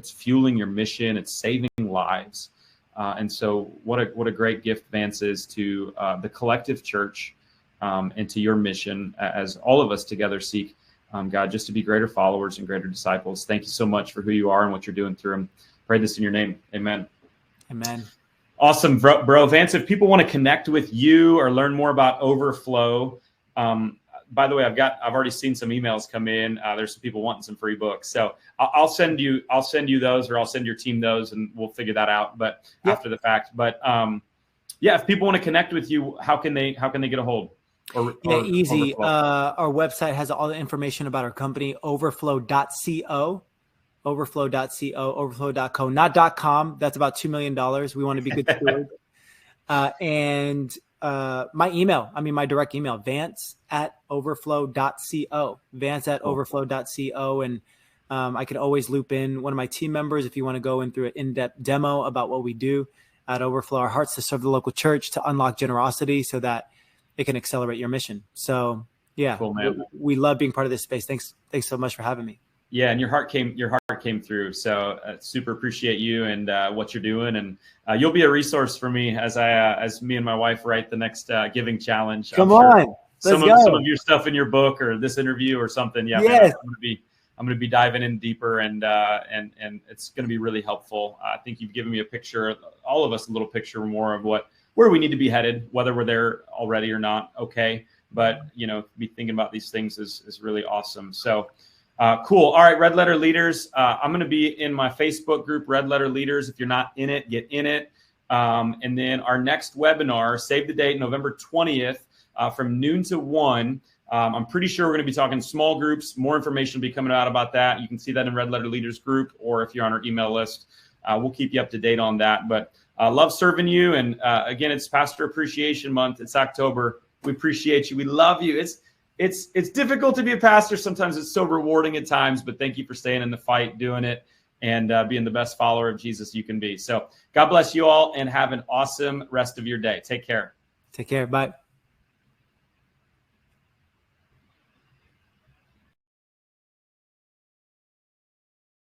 fueling your mission. It's saving lives. And so what a great gift Vance is to the collective church and to your mission as all of us together seek, God, just to be greater followers and greater disciples. Thank you so much for who you are and what you're doing through him. Pray this in your name. Amen. Amen. Awesome, bro. Vance, if people want to connect with you or learn more about Overflow, by the way, I've already seen some emails come in. There's some people wanting some free books, so I'll send you those, or I'll send your team those, and we'll figure that out. But after the fact, if people want to connect with you, how can they get a hold? Easy. Our website has all the information about our company, overflow.co. Overflow.co, not .com. That's about $2 million. We want to be good stewards. And my direct email, vance@overflow.co, vance@overflow.co. And I can always loop in one of my team members if you want to go in through an in-depth demo about what we do at Overflow. Our heart's to serve the local church, to unlock generosity so that it can accelerate your mission. So yeah, cool, man. We love being part of this space. Thanks so much for having me. Yeah, and your heart came through. So super appreciate you and what you're doing, and you'll be a resource for me as me and my wife write the next giving challenge. Come on, some of your stuff in your book or this interview or something. Yeah, yes. Man, I'm gonna be diving in deeper, and it's gonna be really helpful. I think you've given me a picture, all of us a little picture more of where we need to be headed, whether we're there already or not. Okay, but be thinking about these things is really awesome. So. Cool. All right, Red Letter Leaders. I'm going to be in my Facebook group, Red Letter Leaders. If you're not in it, get in it. And then our next webinar, save the date, November 20th, from noon to 1. I'm pretty sure we're going to be talking small groups. More information will be coming out about that. You can see that in Red Letter Leaders group, or if you're on our email list, we'll keep you up to date on that. But love serving you. And again, it's Pastor Appreciation Month. It's October. We appreciate you. We love you. It's difficult to be a pastor. Sometimes it's so rewarding at times, but thank you for staying in the fight, doing it, and being the best follower of Jesus you can be. So God bless you all, and have an awesome rest of your day. Take care. Take care. Bye.